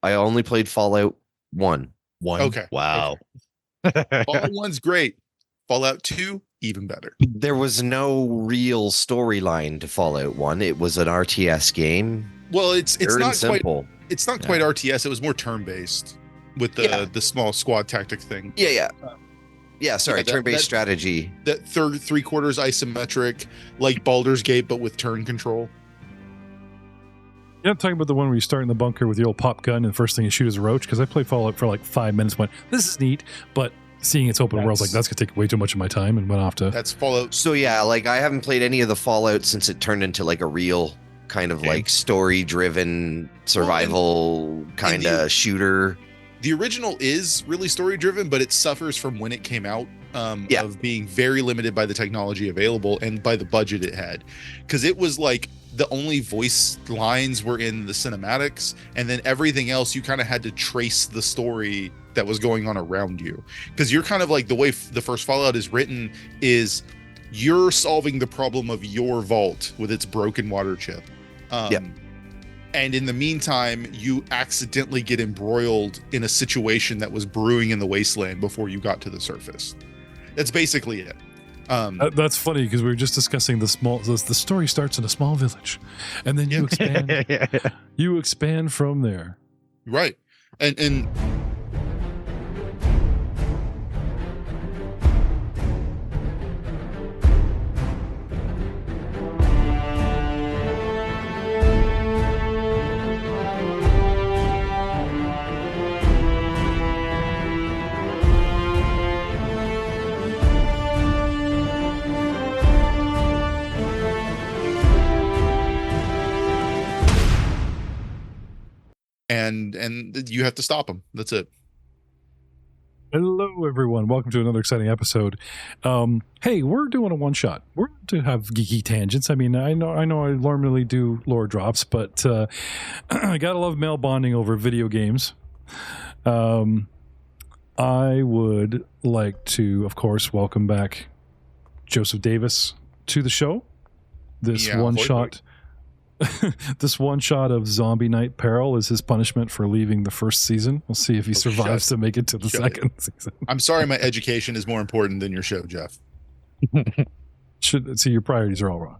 I only played Fallout 1. Okay. Wow. Okay. Fallout 1's great. Fallout 2, even better. There was no real storyline to Fallout 1. It was an RTS game. Well, it's Pure not and simple. It's not quite RTS. It was more turn-based with the small squad tactic thing. Turn-based strategy. That three-quarters isometric, like Baldur's Gate, but with turn control. Yeah, I'm talking about the one where you start in the bunker with your old pop gun and the first thing you shoot is a roach, because I played Fallout for like 5 minutes, went, this is neat, but seeing its open world, I was like, that's going to take way too much of my time, and went off to... That's Fallout. So yeah, like I haven't played any of the Fallout since it turned into like a real kind of like story-driven survival kind of shooter. The original is really story-driven, but it suffers from when it came out of being very limited by the technology available and by the budget it had. Because it was like the only voice lines were in the cinematics, and then everything else you kind of had to trace the story that was going on around you. Because you're kind of like, the way the first Fallout is written is you're solving the problem of your vault with its broken water chip. And in the meantime, you accidentally get embroiled in a situation that was brewing in the wasteland before you got to the surface. That's basically it. That's funny, because we were just discussing the story starts in a small village, and then you expand. You expand from there. Right. And and you have to stop them. That's it. Hello, everyone. Welcome to another exciting episode. Hey, we're doing a one-shot. We're going to have geeky tangents. I mean, I know I normally do lore drops, but I gotta love mail bonding over video games. I would like to, of course, welcome back Joesph Davis to the show. This one-shot... This one shot of Zombie Night Peril is his punishment for leaving the first season. We'll see if he survives to make it to the second season. I'm sorry, my education is more important than your show, Jeff. See, your priorities are all wrong.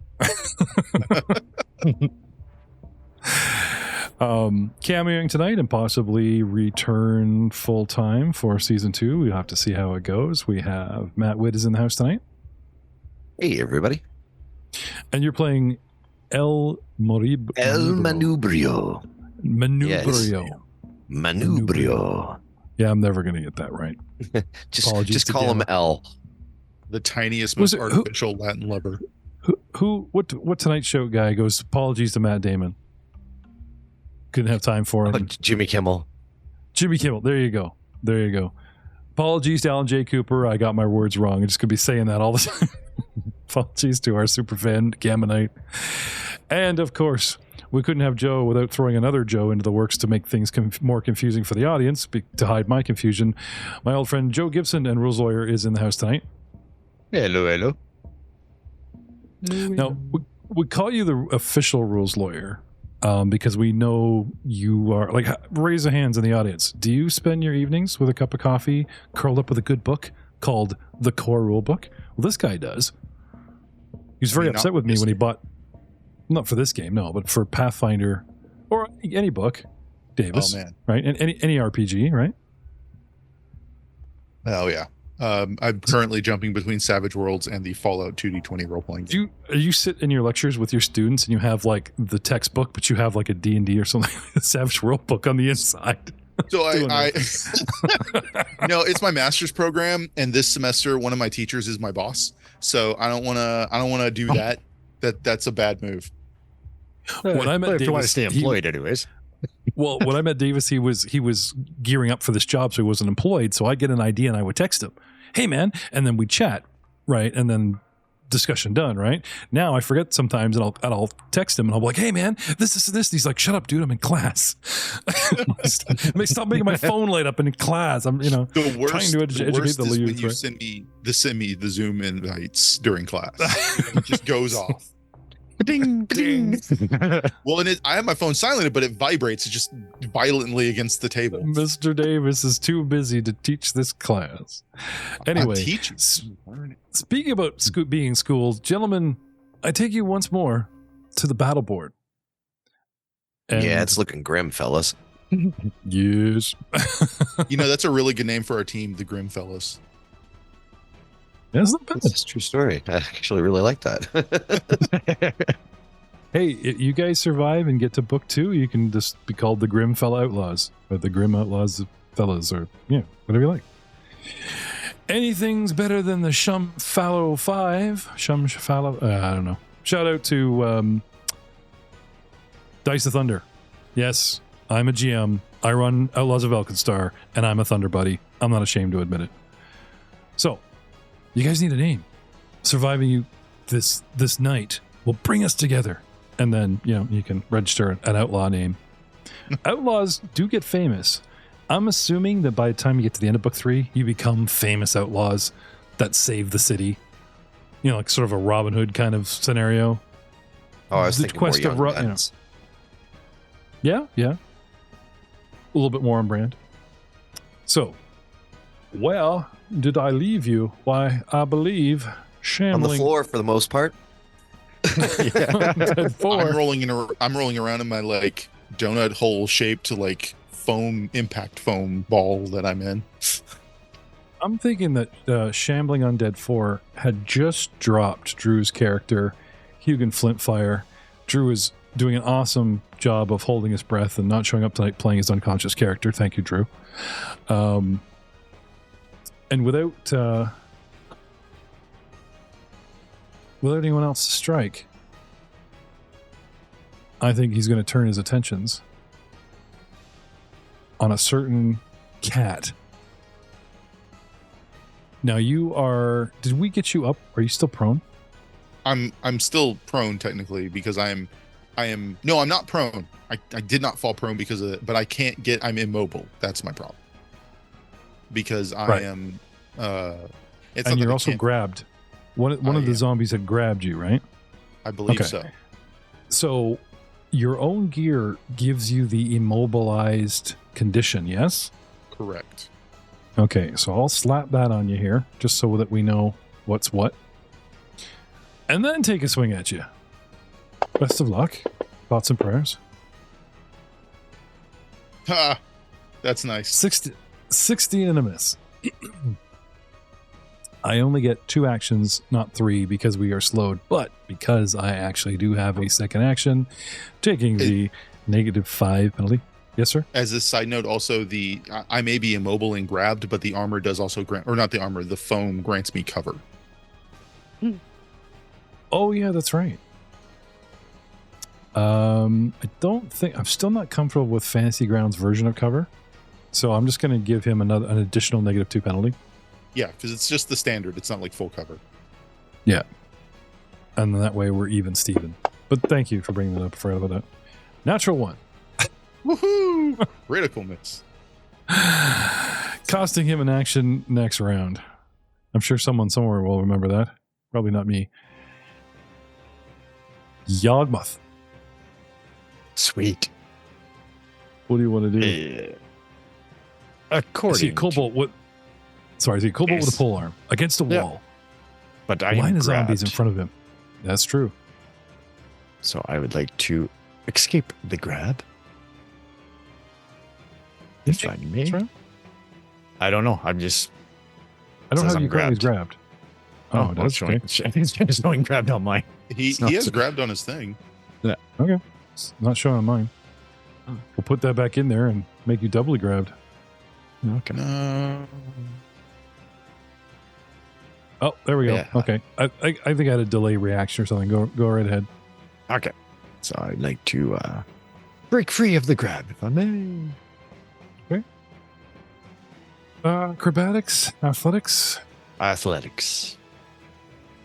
Cameoing tonight and possibly return full time for season 2. We have to see how it goes. We have Matt Witt is in the house tonight. Hey, everybody. And you're playing El Manubrio. Manubrio. Yeah, I'm never going to get that right. just call him L. The tiniest, most artificial Latin lover. What Tonight Show guy goes, apologies to Matt Damon? Couldn't have time for him. Jimmy Kimmel. Jimmy Kimmel. There you go. Apologies to Alan J. Cooper. I got my words wrong. I'm just going to be saying that all the time. Apologies to our super fan, Gamma Knight. And, of course, we couldn't have Joe without throwing another Joe into the works to make things more confusing for the audience, to hide my confusion. My old friend Joe Gibson and Rules Lawyer is in the house tonight. Hello. Now, we call you the official Rules Lawyer because we know you are, like, raise the hands in the audience. Do you spend your evenings with a cup of coffee, curled up with a good book called The Core Rule Book? Well, this guy does. He was very upset with me when he bought, not for this game, no, but for Pathfinder or any book, Davis. Oh, man. Right? And any RPG, right? Oh, yeah. I'm currently jumping between Savage Worlds and the Fallout 2D20 role-playing game. You sit in your lectures with your students and you have like the textbook, but you have like a D&D or something, a Savage World book on the inside. So I no, it's my master's program, and this semester one of my teachers is my boss. So I don't want to do that. That's a bad move. When I met Davis, you want to stay employed, anyways. Well, when I met Davis, he was gearing up for this job, so he wasn't employed. So I get an idea and I would text him, "Hey, man," and then we chat, right? And then discussion done, right? Now I forget sometimes, and I'll text him and I'll be like, "Hey, man, this." And he's like, "Shut up, dude! I'm in class." Stop making my phone light up in class. I'm, the worst, trying to educate the is youth. When you send me the Zoom invites during class, it just goes off. Ding, ding. Well, and I have my phone silent, but it vibrates just violently against the table. Mr. Davis is too busy to teach this class. Anyway, teaching. Speaking about being schooled, gentlemen, I take you once more to the battle board. And yeah, it's looking grim, fellas. yes. That's a really good name for our team, the Grim Fellas. That's not bad. That's a true story. I actually really like that. Hey, if you guys survive and get to book 2, you can just be called the Grim Fella Outlaws, or the Grim Outlaws Fellas, or whatever you like. Anything's better than the Shum Fallow 5. Shum Fallow, I don't know. Shout out to Dice of Thunder. Yes, I'm a GM. I run Outlaws of AlkenStar, and I'm a Thunder Buddy. I'm not ashamed to admit it. So, you guys need a name. Surviving you this night will bring us together. And then, you can register an outlaw name. Outlaws do get famous. I'm assuming that by the time you get to the end of book 3, you become famous outlaws that save the city. Like sort of a Robin Hood kind of scenario. Oh, I was thinking more young guns. Yeah. A little bit more on brand. So, did I leave you? Why, I believe shambling on the floor for the most part. I'm rolling around in my donut hole shaped impact foam ball that I'm in. I'm thinking that Shambling Undead 4 had just dropped Drew's character, Hugin Flintfire. Drew is doing an awesome job of holding his breath and not showing up tonight playing his unconscious character. Thank you, Drew. And without anyone else to strike, I think he's going to turn his attentions on a certain cat. Now did we get you up? Are you still prone? I'm still prone technically because I'm not prone. I did not fall prone because of it, but I'm immobile. That's my problem. Because I am and you're also grabbed. One of the zombies had grabbed you, right? I believe so. So your own gear gives you the immobilized condition, yes? Correct. Okay, so I'll slap that on you here, just so that we know what's what. And then take a swing at you. Best of luck. Thoughts and prayers. Ha! That's nice. 16 and a miss. I only get 2 actions, not 3, because we are slowed, but because I actually do have a second action, taking the -5 penalty. Yes, sir? As a side note, also, I may be immobile and grabbed, but the armor does also grant, or not the armor, the foam grants me cover. Oh, yeah, that's right. I'm still not comfortable with Fantasy Grounds' version of cover, so I'm just going to give him an additional -2 penalty. Yeah, because it's just the standard. It's not like full cover. Yeah. And then that way we're even, Steven. But thank you for bringing that up. I forgot about that. Natural 1. Woohoo! Critical miss. Costing him an action next round. I'm sure someone somewhere will remember that. Probably not me. Yawgmoth. Sweet. What do you want to do? According Kobold with a pole arm against a wall. But I line am of zombies in grabbed. front of him. That's true. So I would like to escape the grab. If I may. I don't know. I don't says have you I'm grabbed. Oh, that's showing. okay. It's showing grabbed on mine. He has grabbed on his thing. Yeah. Okay. It's not showing on mine. We'll put that back in there and make you doubly grabbed. Okay. No. Oh, there we go. Yeah. Okay. I think I had a delay reaction or something. Go right ahead. Okay. So I'd like to break free of the grab, if I may. Okay. Acrobatics, athletics. Athletics.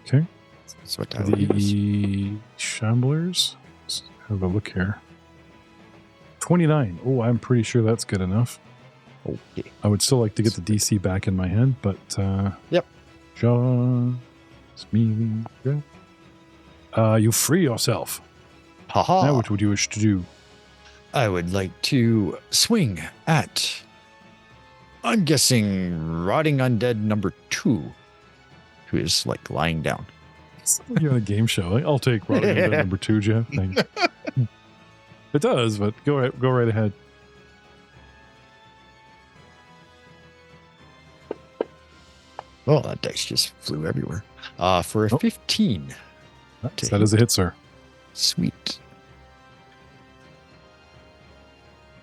Okay. That's what I would use. The Shamblers. Let's have a look here. 29. Oh, I'm pretty sure that's good enough. Okay. I would still like to get the DC back in my head, but Yep. John, You free yourself. Haha. Now, what would you wish to do? I would like to swing at, I'm guessing, rotting undead number 2, who is like lying down. You're on a game show. I'll take Rotting Undead number 2, Jeff. It does, but go right ahead. Oh, that dice just flew everywhere. For a 15. That is a hit, sir. Sweet.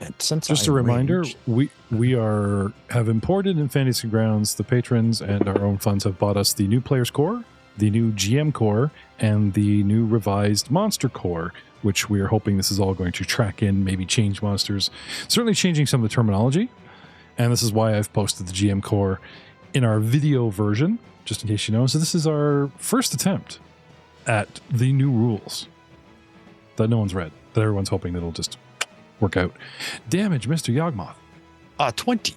And since Just a reminder, we have imported in Fantasy Grounds. The patrons and our own funds have bought us the new Players Core, the new GM Core, and the new revised Monster Core, which we are hoping this is all going to track in, maybe change monsters, certainly changing some of the terminology. And this is why I've posted the GM Core in our video version, just in case you know. So this is our first attempt at the new rules that no one's read, that everyone's hoping that it'll just work out. Damage, Mr. Yawgmoth. 20.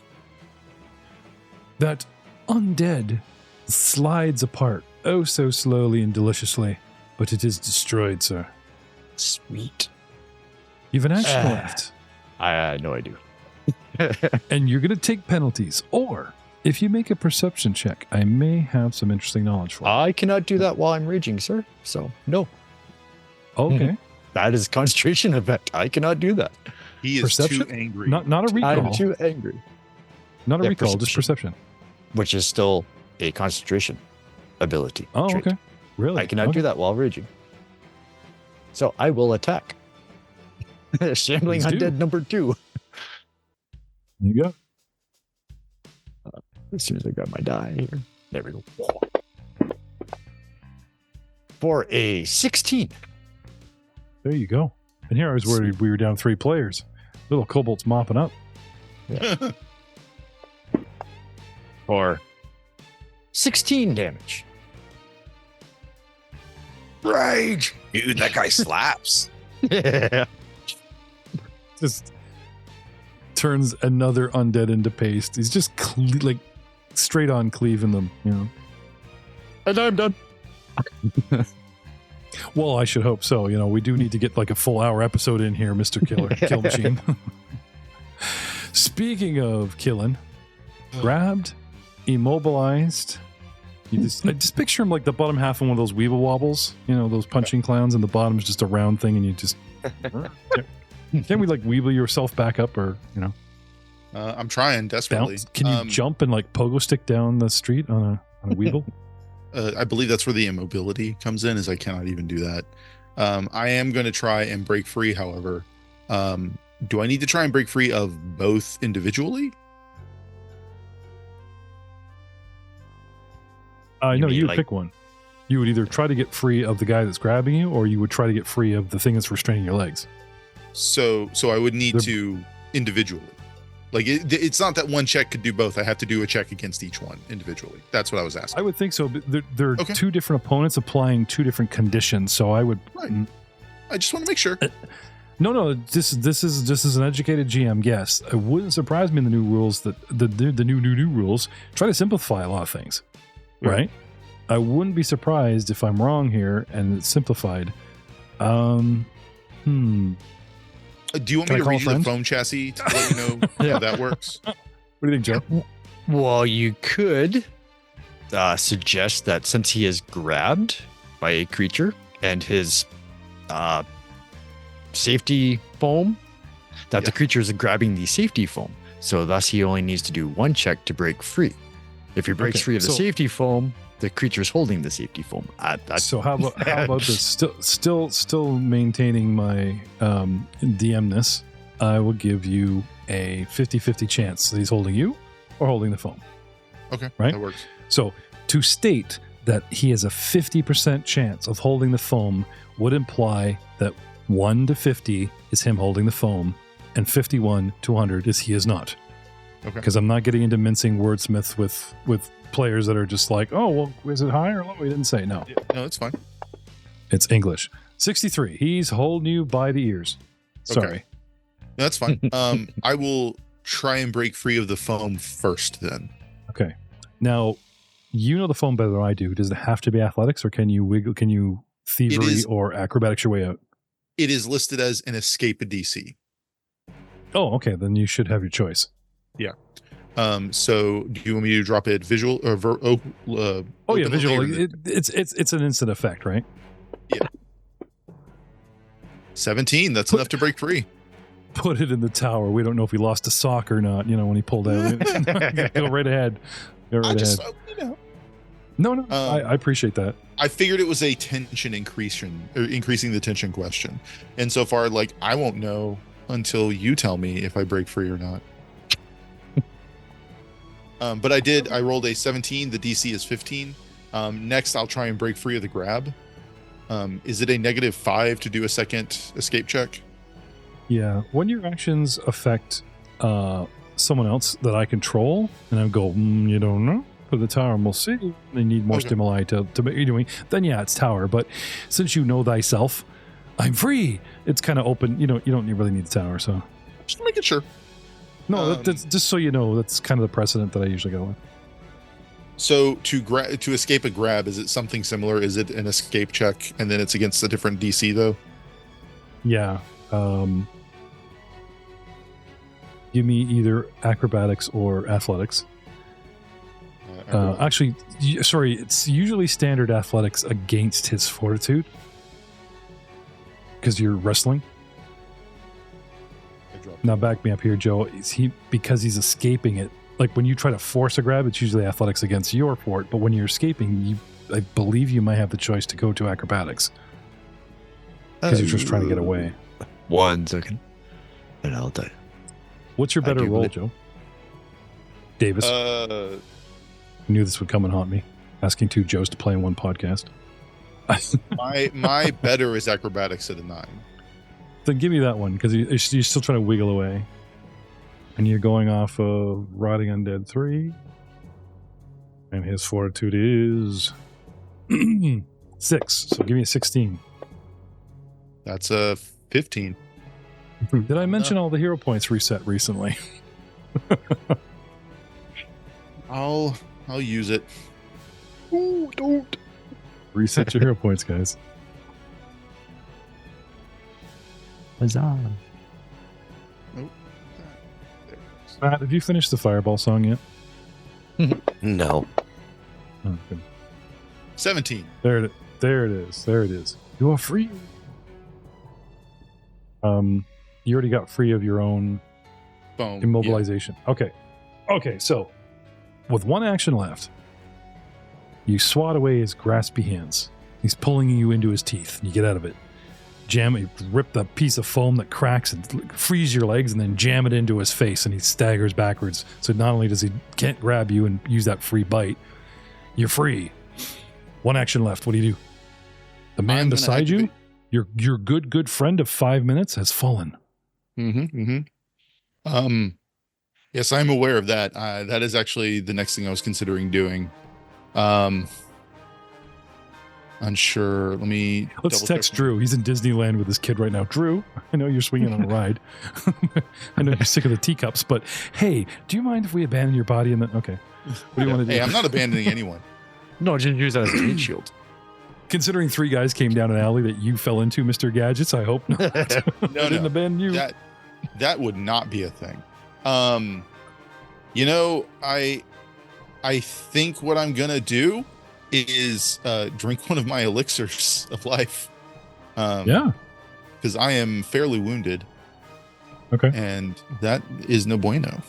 That undead slides apart, oh so slowly and deliciously, but it is destroyed, sir. Sweet. You've an action left. No, I do. And you're going to take penalties, or if you make a perception check, I may have some interesting knowledge for you. I cannot do that while I'm raging, sir. So, no. Okay. That is concentration effect. I cannot do that. He is Perception? too angry. Not a recall. I'm too angry. Not a Yeah, recall, just perception. Which is still a concentration ability. Oh, trait. okay. Really? I cannot do that while raging. So I will attack. Shambling Please do. undead number 2. There you go. As soon as I got my die here. There we go. For a 16. There you go. And here I was worried we were down 3 players. Little Kobold's mopping up. For 16 damage. Rage! Dude, that guy slaps. Yeah. Just turns another undead into paste. He's just like straight on cleaving them, you know. And I'm done. Well, I should hope so. You know, we do need to get like a full hour episode in here, Mr. Kill Machine. Speaking of killing, grabbed, immobilized. I just picture him like the bottom half of one of those Weeble Wobbles, you know, those punching clowns, and the bottom is just a round thing, and you just can we like Weeble yourself back up, or you know? I'm trying desperately. Bounce? Can you jump and like pogo stick down the street on a Weeble? I believe that's where the immobility comes in, is I cannot even do that. I am going to try and break free, however. Do I need to try and break free of both individually? No, you would pick one. You would either try to get free of the guy that's grabbing you, or you would try to get free of the thing that's restraining your legs. So I would need to individually. Like it's not that one check could do both. I have to do a check against each one individually. That's what I was asking. I would think so. But there are Okay. 2 different opponents applying 2 different conditions. So I would. Right. I just want to make sure. No. This is an educated GM guess. It wouldn't surprise me in the new rules that the new rules try to simplify a lot of things. Right? I wouldn't be surprised if I'm wrong here and it's simplified. Do you want me to read you the foam chassis to let you know how that works? What do you think, Joe? Well, you could suggest that since he is grabbed by a creature and his safety foam, that the creature is grabbing the safety foam. So thus he only needs to do 1 check to break free. If he breaks free of the safety foam, the creature is holding the safety foam. So how about this? Still maintaining my DMness, I will give you a 50-50 chance that he's holding you or holding the foam. Okay, right? That works. So to state that he has a 50% chance of holding the foam would imply that 1 to 50 is him holding the foam, and 51 to 100 is he is not. Okay. Because I'm not getting into mincing wordsmith with players that are just like, oh, well, is it high or low? We didn't say. No. Yeah, no, it's fine. It's English. 63. He's holding you by the ears. Sorry. Okay. No, that's fine. I will try and break free of the foam first then. Okay. Now, you know the foam better than I do. Does it have to be athletics, or can you wiggle? Can you thievery or acrobatics your way out? It is listed as an escape DC. Oh, okay. Then you should have your choice. Yeah. So do you want me to drop it visual or yeah, visual. It's an instant effect, right? Yeah. 17. That's enough to break free. Put it in the tower. We don't know if he lost a sock or not. When he pulled out. Go right ahead. Go right ahead. No. I appreciate that. I figured it was a tension increasing the tension question. And so far, I won't know until you tell me if I break free or not. But I rolled a 17. The DC is 15. Next, I'll try and break free of the grab. Is it a -5 to do a second escape check? Yeah. When your actions affect someone else that I control, and I go, you don't know? For the tower, and we'll see. They need more stimuli to make you doing. Then yeah, it's tower. But since you know thyself, I'm free. It's kind of open. You don't really need the tower. So just making sure. No, that's just so you know. That's kind of the precedent that I usually go with. So to escape a grab, is it something similar? Is it an escape check, and then it's against a different DC though? Yeah. Give me either acrobatics or athletics. Actually, sorry, it's usually standard athletics against his fortitude because you're wrestling. Now back me up here, Joe. Because he's escaping it? Like when you try to force a grab, it's usually athletics against your fort. But when you're escaping, I believe you might have the choice to go to acrobatics because you're just trying to get away. 1 second, and I'll die. What's your better roll, Joe? Davis. I knew this would come and haunt me. Asking 2 Joes to play in one podcast. my better is acrobatics at a 9. Then give me that one because you're still trying to wiggle away, and you're going off of Rotting Undead 3, and his fortitude is 6. So give me a 16. That's a 15. Did I mention all the hero points reset recently? I'll use it. Ooh, don't reset your hero points, guys. Huzzah. Nope. Matt, have you finished the Fireball song yet? No. Oh, good. 17. There it is. You are free. You already got free of your own Boom. immobilization. Yeah. Okay, so with one action left, you swat away his graspy hands. He's pulling you into his teeth. You get out of it. Jam it, rip the piece of foam that cracks and freeze your legs, and then jam it into his face, and he staggers backwards. So not only does he can't grab you and use that free bite, you're free. One action left. What do you do? The man beside you, your good friend of 5 minutes, has fallen. Yes, I'm aware of that. That is actually the next thing I was considering doing. Unsure. Let's text Drew. He's in Disneyland with his kid right now. Drew, I know you're swinging on a ride. I know you're sick of the teacups, but hey, do you mind if we abandon your body? Okay. What do you want to do? Hey, I'm not abandoning anyone. No, just use that as a heat shield. Considering 3 guys came down an alley that you fell into, Mr. Gadgets, I hope not. No, didn't abandon you. That would not be a thing. I think what I'm gonna do is drink one of my elixirs of life. Because I am fairly wounded. Okay. And that is no bueno.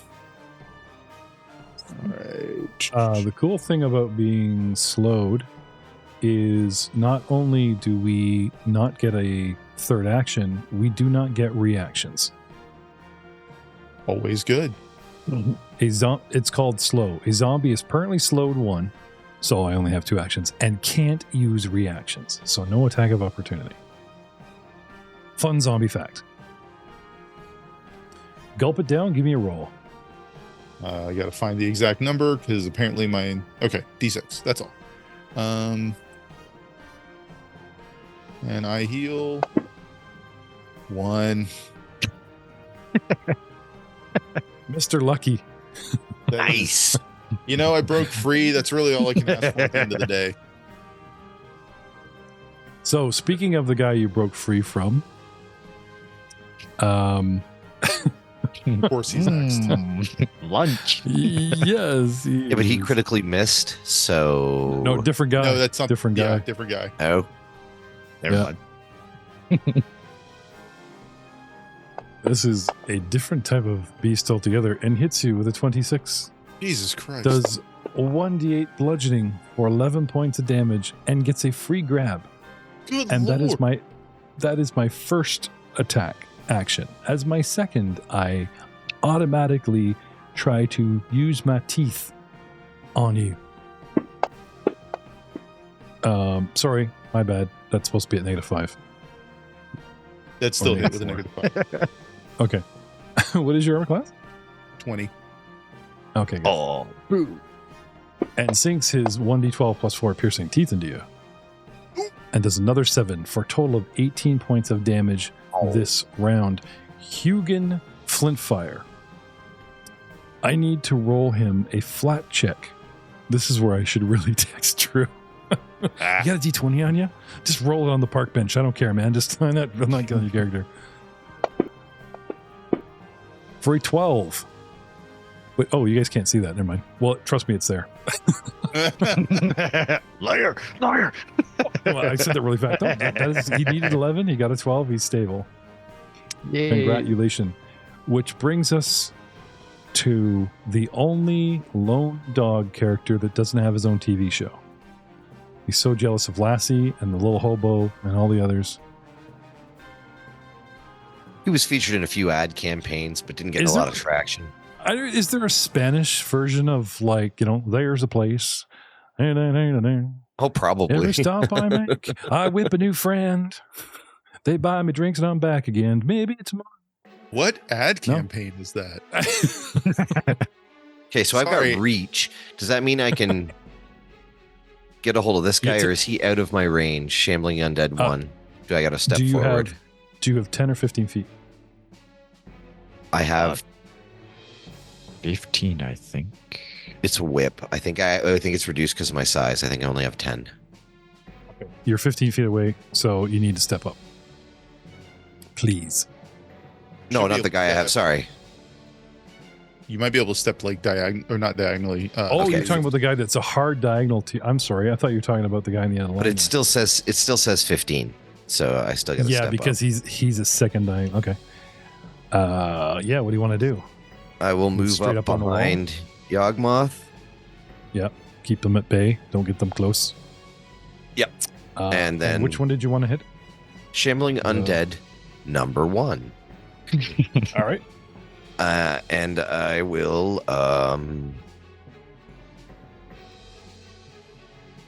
All right. The cool thing about being slowed is not only do we not get a third action, we do not get reactions. Always good. It's called slow. A zombie is permanently slowed 1, so I only have 2 actions, and can't use reactions, so no attack of opportunity. Fun zombie fact. Gulp it down, give me a roll. I gotta find the exact number because apparently mine. Okay, D6. That's all. And I heal 1. Mr. Lucky. Nice. I broke free. That's really all I can ask for at the end of the day. So, speaking of the guy you broke free from, Of course, he's next. Lunch. yes. Yeah, but he critically missed, so... No, different guy. No, that's something. Different guy. Yeah, different guy. Oh. Never Yeah. mind. This is a different type of beast altogether and hits you with a 26. Jesus Christ. Does 1d8 bludgeoning for 11 points of damage and gets a free grab. Good And Lord. that is my first attack action. As my second, I automatically try to use my teeth on you. Sorry, my bad. That's supposed to be at -5. That's still Or hit with a -4. -5. Okay. What is your armor class? 20. Okay, good. Oh, boo. And sinks his 1d12 plus 4 piercing teeth into you. And does another 7 for a total of 18 points of damage this round. Hugin Flintfire. I need to roll him a flat check. This is where I should really text Drew. You got a d20 on you? Just roll it on the park bench. I don't care, man. Just I'm not killing your character. For a 12. Wait, oh, you guys can't see that. Never mind. Well, trust me, it's there. Liar. Well, I said that really fast. No, he needed 11. He got a 12. He's stable. Yay. Congratulations. Which brings us to the only lone dog character that doesn't have his own TV show. He's so jealous of Lassie and the little hobo and all the others. He was featured in a few ad campaigns, but didn't get Is a lot there- of traction. Is there a Spanish version of, like, there's a place? Oh, probably. Every stop I make, I whip a new friend. They buy me drinks and I'm back again. Maybe it's tomorrow. What ad No. campaign is that? Okay, so I've Sorry. got reach. Does that mean I can get a hold of this guy, or is he out of my range? Shambling Undead 1. Do I got to step forward? Do you have 10 or 15 feet? I have. 15, I think. It's a whip. I think it's reduced because of my size. I think I only have 10. You're 15 feet away, so you need to step up. Please. No, Should be not the able guy I to have. step. Sorry. You might be able to step like not diagonally. Oh, okay. you're talking about the guy that's a hard diagonal. I'm sorry. I thought you were talking about the guy in the other line. But it still says 15. So I still got to step yeah, because up. he's a second diagonal. Okay. Yeah. What do you want to do? I will move straight up up on the wall? behind Yawgmoth. Yeah. Keep them at bay. Don't get them close. Yep. And then- which one did you want to hit? Shambling Undead number 1. All right. And I will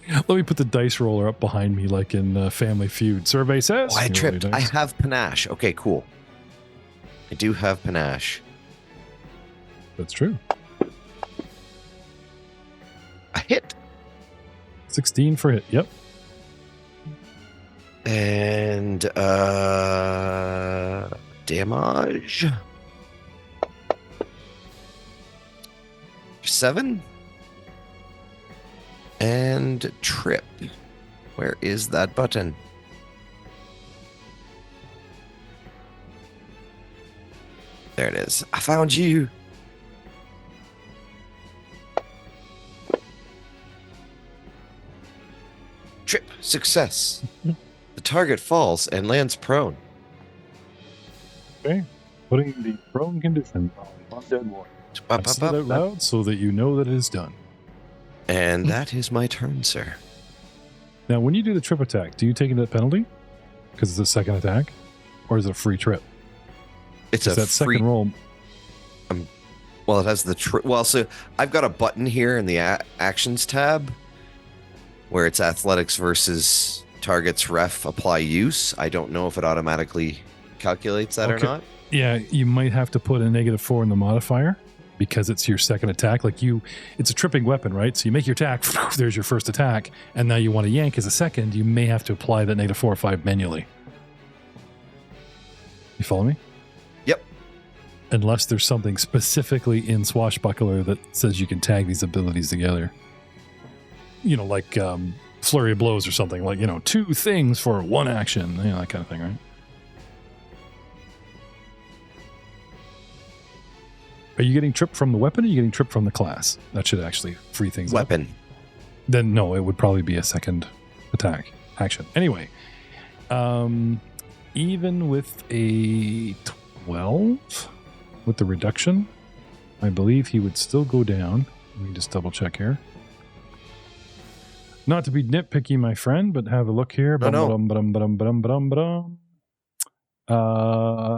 Let me put the dice roller up behind me, like in Family Feud. Survey says. Oh, I You roll tripped. your I dice. have panache. Okay, cool. I do have panache. That's true. A hit. 16 for hit. Yep. And damage. 7. And trip. Where is that button? There it is. I found you. Trip. Success. The target falls and lands prone. Okay. Putting the prone condition on undead warrior. I said it out loud so that you know that it is done. And that is my turn, sir. Now, when you do the trip attack, do you take a penalty? Because it's a second attack? Or is it a free trip? It's Is a that free. second roll? Well, it has the well. So I've got a button here in the actions tab where it's athletics versus targets ref apply use. I don't know if it automatically calculates that or Okay. not. Yeah, you might have to put a -4 in the modifier because it's your second attack. It's a tripping weapon, right? So you make your attack, there's your first attack, and now you want to yank as a second, you may have to apply that -4 or 5 manually. You follow me? Yep. Unless there's something specifically in Swashbuckler that says you can tag these abilities together. You know, like flurry of blows or something, like, 2 things for 1 action, that kind of thing, right? Are you getting tripped from the weapon, or are you getting tripped from the class? That should actually free things up. Weapon. Then no, it would probably be a second attack action. Anyway, even with a 12, with the reduction, I believe he would still go down. Let me just double check here. Not to be nitpicky, my friend, but have a look here.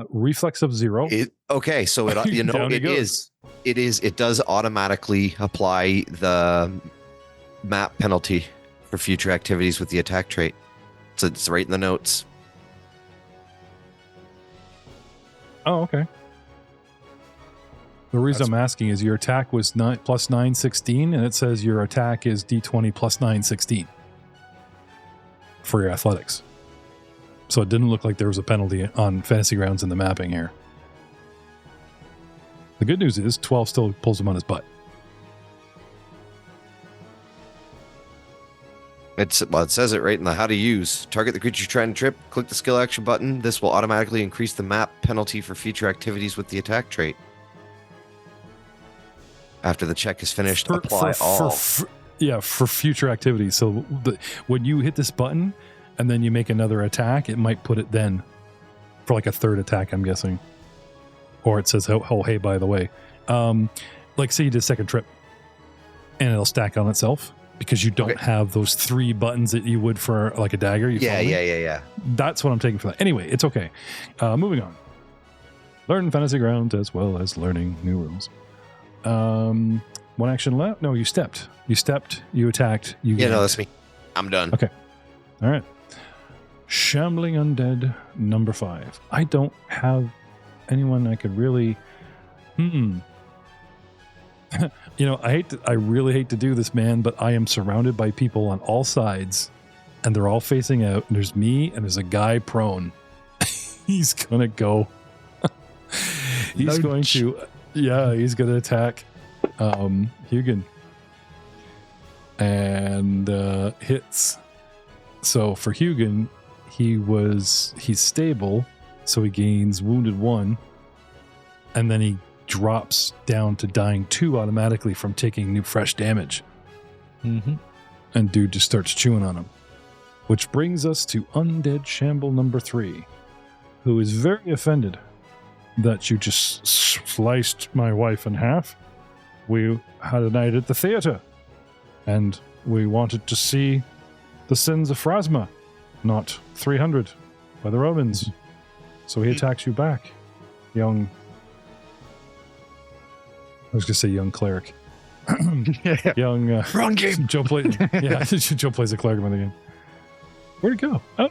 Reflex of 0. Okay, so it does automatically apply the map penalty for future activities with the attack trait. So it's right in the notes. Oh, okay. The reason I'm asking is your attack was plus 9, 16, and it says your attack is D20 plus 9, 16 for your athletics. So it didn't look like there was a penalty on Fantasy Grounds in the mapping here. The good news is 12 still pulls him on his butt. It says it right in the how to use. Target the creature you're trying to trip, click the skill action button. This will automatically increase the map penalty for future activities with the attack trait. After the check is finished, apply all. For future activities. So when you hit this button and then you make another attack, it might put it then for like a third attack, I'm guessing. Or it says, oh, hey, by the way. Like say you did a second trip and it'll stack on itself because you don't have those 3 buttons that you would for like a dagger. Yeah. That's what I'm taking for that. Anyway, it's okay. Moving on. Learn Fantasy Grounds as well as learning new rules. 1 action left. No, you stepped. You attacked. No, that's me. I'm done. Okay. All right. Shambling Undead number 5. I don't have anyone I could really. I really hate to do this, man, but I am surrounded by people on all sides, and they're all facing out. And there's me, and there's a guy prone. He's gonna go. He's going to attack Hugin. And hits. So for Hugin, he's stable, so he gains wounded 1, and then he drops down to dying 2 automatically from taking new fresh damage. And dude just starts chewing on him. Which brings us to Undead Shamble number 3, who is very offended that you just sliced my wife in half. We had a night at the theater, and we wanted to see the sins of Phrasma, not 300 by the Romans. So he attacks you back, young... I was going to say young cleric. Young... Wrong game! Joe plays a cleric in the game. Where'd it go? Oh.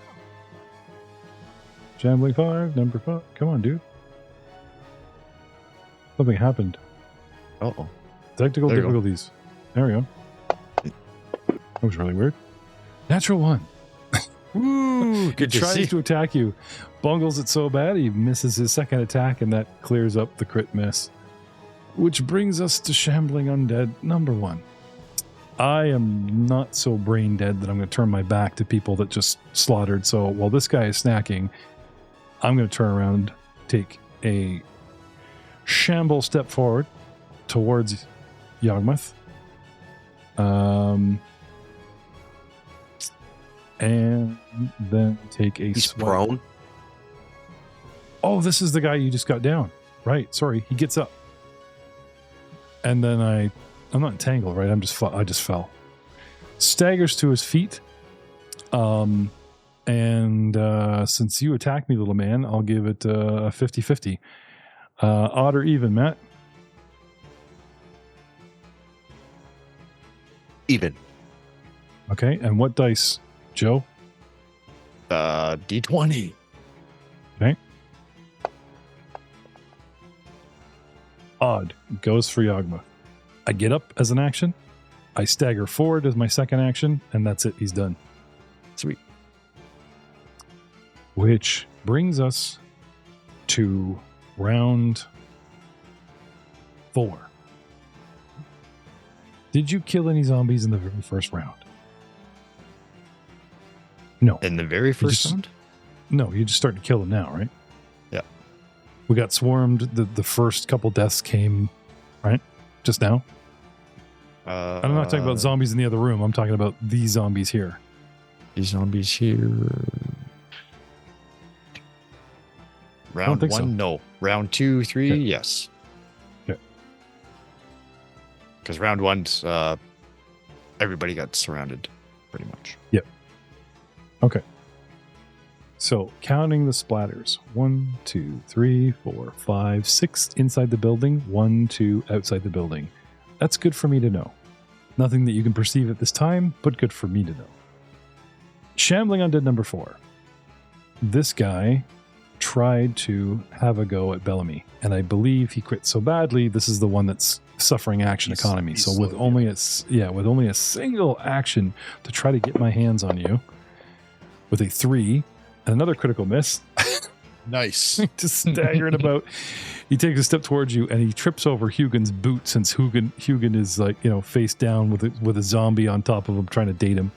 Shambling 5, number 5. Come on, dude. Something happened. Uh-oh. Technical difficulties. There we go. That was really weird. Natural 1. Ooh, good he tries to attack you. Bungles it so bad he misses his second attack, and that clears up the crit miss. Which brings us to Shambling Undead number 1. I am not so brain dead that I'm going to turn my back to people that just slaughtered. So while this guy is snacking, I'm going to turn around, take a shamble step forward towards Yawgmoth. And then take a He's swipe. prone. Oh, this is the guy you just got down. Right. Sorry. He gets up. And then I'm not entangled, right? I just fell. Staggers to his feet. And since you attacked me, little man, I'll give it a 50-50. Odd or even, Matt? Even. Okay. And what dice, Joe? D20. Okay. Odd goes for Yawgmoth. I get up as an action. I stagger forward as my second action, and that's it. He's done. Sweet. Which brings us to round 4. Did you kill any zombies in the very first round? No. In the very first just- round? No, you're just starting to kill them now, right? Yeah. We got swarmed. The first couple deaths came, right? Just now. I'm not talking about zombies in the other room. I'm talking about these zombies here. These zombies here. Round think 1, so. no. Round 2, 3, Okay. yes. Okay. Because round 1's everybody got surrounded, pretty much. Okay. So counting the splatters: 1, 2, 3, 4, 5, 6 inside the building, 1, 2 outside the building. That's good for me to know. Nothing that you can perceive at this time, but good for me to know. Shambling Undead number 4. This guy tried to have a go at Bellamy, and I believe he quit so badly. This is the one that's suffering action economy. he's So with slow, only a single action to try to get my hands on you, with a 3 and another critical miss, Nice. just staggering about. He takes a step towards you and he trips over Hugin's boot, since Hugin is like, face down with a zombie on top of him trying to date him.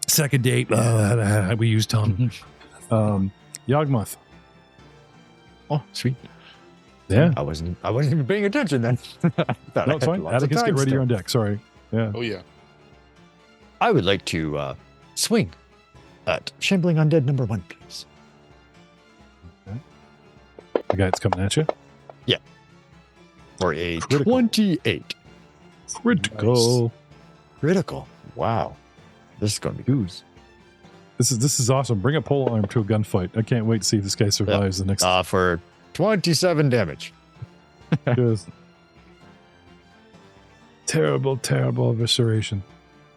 Second date, we used tongue. Yawgmoth. Oh, sweet. Yeah. I wasn't even paying attention then. No, it's fine. Atticus, get ready. You're on deck. Sorry. Yeah. Oh yeah. I would like to swing at Shambling Undead number 1, please. The guy that's coming at you. For a Critical. 28. Critical. Critical. Wow. This is going to be goose. This is awesome. Bring a pole arm to a gunfight. I can't wait to see if this guy survives the next. For 27 damage. Just terrible evisceration.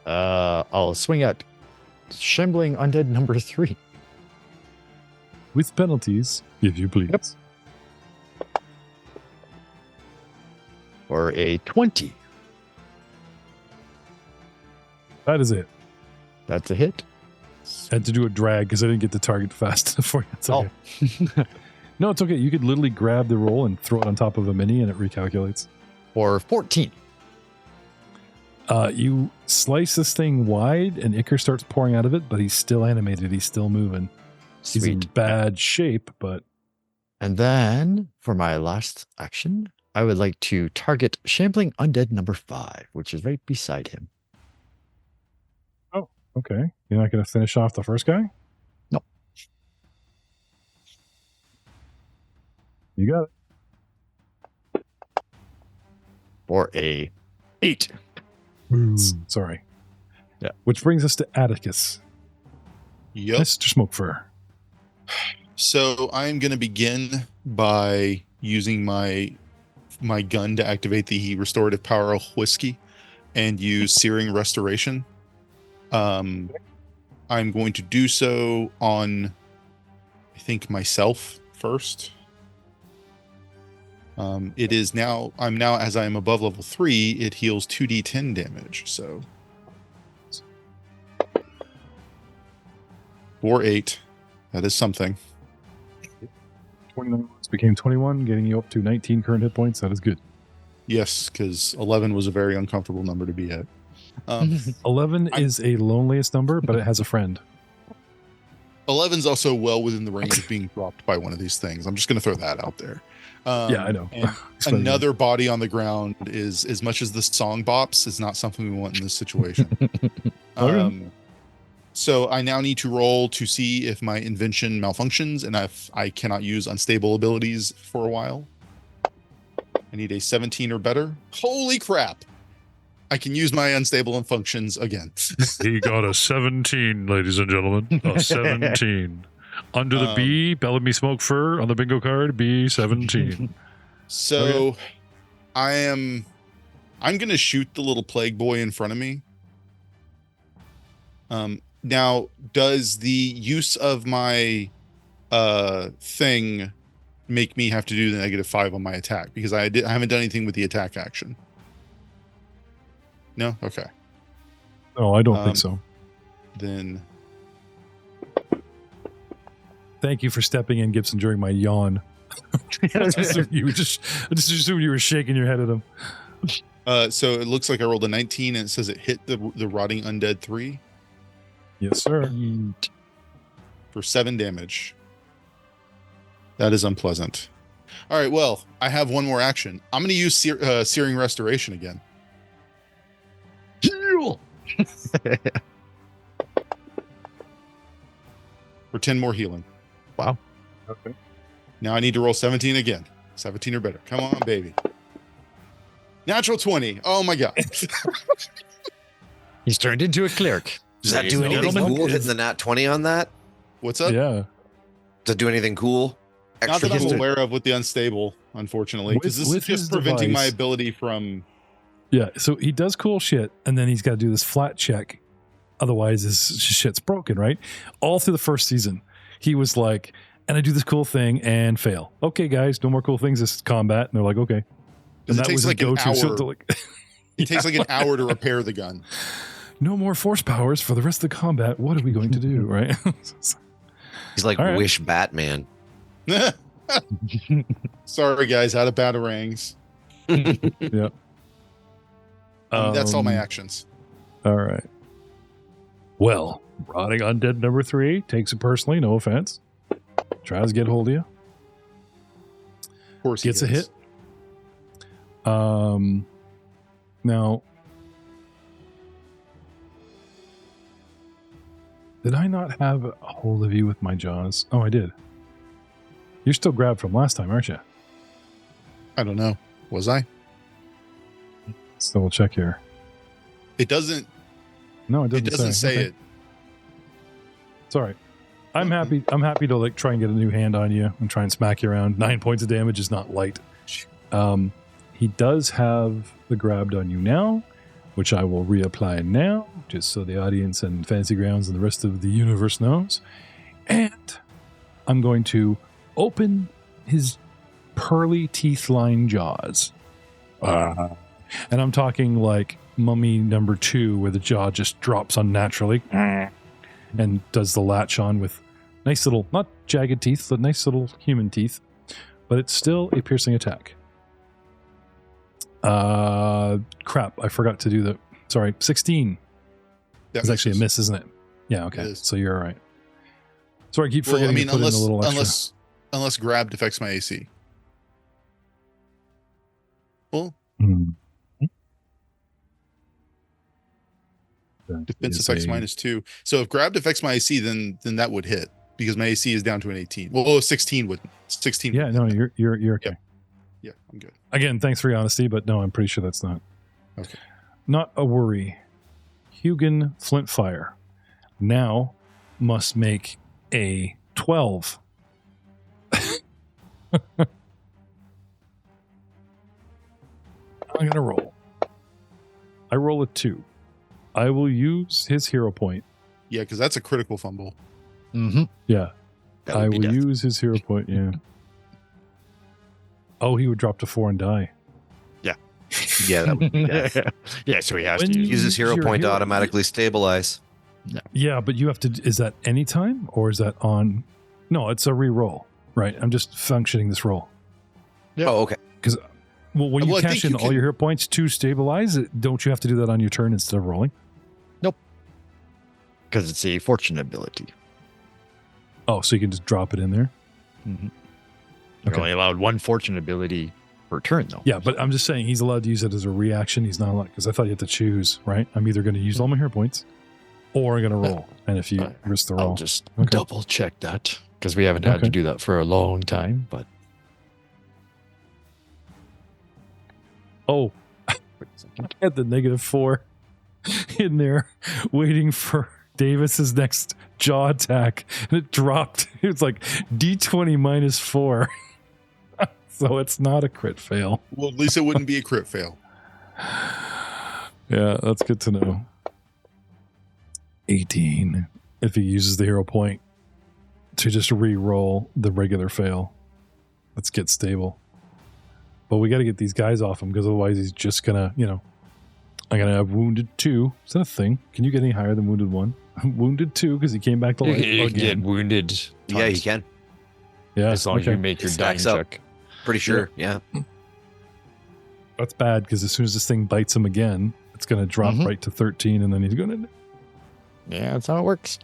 I'll swing at Shambling Undead number 3. With penalties, if you please. Yep. For a 20. That is it. That's a hit. Had to do a drag because I didn't get the target fast enough for you. It's okay. No, it's okay. You could literally grab the roll and throw it on top of a mini and it recalculates. For 14. You slice this thing wide and Icar starts pouring out of it, but he's still animated. He's still moving. He's in Sweet. bad shape, but And then for my last action, I would like to target Shambling Undead number 5, which is right beside him. okay. You're not going to finish off the first guy? No. You got it. For a 8. Sorry. Yeah. Which brings us to Atticus. Yep. Mr. Smokefur. So I'm going to begin by using my gun to activate the restorative power of whiskey and use searing restoration. I'm going to do so on, I think, myself first. It is now, as I am above level 3, it heals 2d10 damage. So 4, 8. That is something. 29 became 21, getting you up to 19 current hit points. That is good. Yes, because 11 was a very uncomfortable number to be at. 11 is a loneliest number, but it has a friend. 11's also well within the range of being dropped by one of these things. I'm just going to throw that out there. Yeah, I know. And another body on the ground is, as much as the song bops, is not something we want in this situation. So I now need to roll to see if my invention malfunctions and if I cannot use unstable abilities for a while. I need a 17 or better. Holy crap! I can use my unstable functions again. He got a 17, ladies and gentlemen. A 17. Under the B, Bellamy Smoke Fur on the bingo card, B17. So I'm going to shoot the little plague boy in front of me. Now, does the use of my thing make me have to do the -5 on my attack? Because I haven't done anything with the attack action. No? Okay. No, I don't think so. Then Thank you for stepping in, Gibson, during my yawn. I just assumed you were shaking your head at him. so it looks like I rolled a 19 and it says it hit the rotting undead 3. Yes, sir. For 7 damage. That is unpleasant. All right, well, I have one more action. I'm going to use Searing Restoration again. Heal! For 10 more healing. Wow. Okay. Now I need to roll 17 again. 17 or better. Come on, baby. Natural 20. Oh, my God. He's turned into a cleric. Does that do anything cool hitting the nat 20 on that? What's up? Yeah. Does it do anything cool? Not that I'm Extra- aware of with the unstable, unfortunately, because this is With just his preventing my device. ability from... Yeah. So he does cool shit, and then he's got to do this flat check. Otherwise, his shit's broken, right? All through the first season, he was like, and I do this cool thing and fail. Okay, guys, no more cool things this combat. And they're like, okay. And It that takes was like his an go-to. So hour. they're like, It takes like an hour to repair the gun. no more force powers for the rest of the combat. What are we going to do, right? He's like All right. Wish Batman. Sorry, guys, out of batarangs. Yeah. That's all my actions. All right. Well, rotting undead number 3 takes it personally. No offense. Tries to get hold of you. Of course, he Gets a is. hit. Now, did I not have a hold of you with my jaws? Oh, I did. You're still grabbed from last time, aren't you? I don't know. Was I? Let's double check here. It doesn't. No, it It doesn't, doesn't say Okay. it. It's all right. I'm happy to like try and get a new hand on you and try and smack you around. 9 points of damage is not light. He does have the grabbed on you now, which I will reapply now, just so the audience and Fantasy Grounds and the rest of the universe knows. And I'm going to open his pearly teeth-lined jaws. And I'm talking like Mummy number 2, where the jaw just drops unnaturally and does the latch on with nice little, not jagged teeth, but nice little human teeth. But it's still a piercing attack. Crap, I forgot to do the, sorry, 16. It's actually a miss, isn't it? Yeah, okay. It is. So you're all right. Sorry, I keep Well, forgetting I mean, to put in a little extra. unless grabbed affects my AC. Well, Hmm. defense Is affects a- -2. So if grabbed affects my AC, then that would hit because my AC is down to an 18. Well, 16 would. 16. Yeah, would no, hit. you're okay. Yeah, I'm good. Again, thanks for your honesty, but no, I'm pretty sure that's not. Okay. Not a worry. Hugin Flintfire now must make a 12. I'm going to roll. I roll a 2. I will use his hero point. Yeah, because that's a critical fumble. Mm-hmm. Yeah, That I would be will death. use his hero point. Yeah. Oh, he would drop to 4 and die. Yeah, that would be death. Yeah, so he has When to use Use his hero Your point to hero- automatically stabilize. Yeah, but you have to. Is that any time or is that on? No, it's a re-roll. Right. I'm just functioning this roll. Yeah. Oh, okay. Well, when Well, you I cash think in you all can- your hero points to stabilize it, don't you have to do that on your turn instead of rolling? because it's a fortune ability. Oh, so you can just drop it in there? Mm-hmm. You're Okay. only allowed one fortune ability per turn, though. Yeah, but I'm just saying he's allowed to use it as a reaction. He's not allowed, because I thought you had to choose, right? I'm either going to use all my hero points or I'm going to roll. And if you risk the roll. I'll just Okay. double check that because we haven't had Okay. to do that for a long time. But Oh, I had the -4 in there waiting for Davis's next jaw attack. And it dropped. It was like D20 -4. So it's not a crit fail. Well, at least it wouldn't be a crit fail. Yeah, that's good to know. 18. If he uses the hero point to just re-roll the regular fail. Let's get stable. But we got to get these guys off him because otherwise he's just going to, I'm going to have wounded 2. Is that a thing? Can you get any higher than wounded 1? Wounded 2 because he came back to life you get again. wounded. Yeah, you tons, can. Yeah, as long as you make your It dying stacks up. check. Pretty sure. Yeah. That's bad because as soon as this thing bites him again, it's going to drop Mhm. right to 13 and then he's going to... Yeah, that's how it works.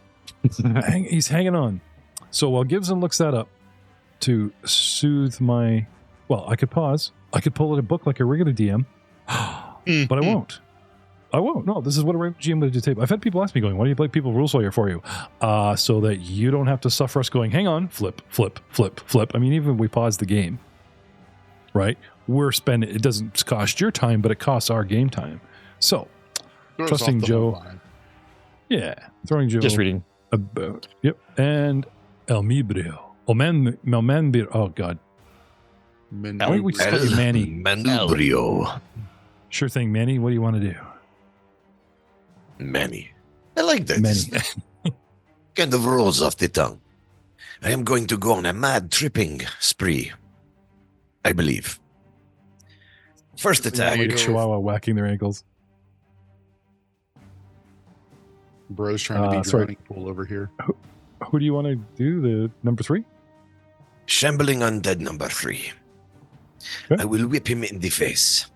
He's hanging on. So while Gibson looks that up to soothe my... Well, I could pause. I could pull out a book like a regular DM, but I won't. I won't. No, this is what a regular GM would do table. I've had people ask me going, why do you play people rules lawyer for you? So that you don't have to suffer us going, hang on, flip, flip, flip, flip. I mean, even if we pause the game, right? We're spending... It doesn't cost your time, but it costs our game time. So, trusting Joe... Yeah, throwing Joe... Just reading. About, yep. And El Mibrio. Melmanbir. Oh, God. Why we just call you Manny? Manubrio. Sure thing, Manny. What do you want to do? Manny. I like that. Manny. Kind of rolls off the tongue. I am going to go on a mad tripping spree. I believe. First attack. Like a chihuahua whacking their ankles. Bro's trying to be drowning pool over here. Who do you want to do? The number 3? Shambling undead number 3. Okay. I will whip him in the face.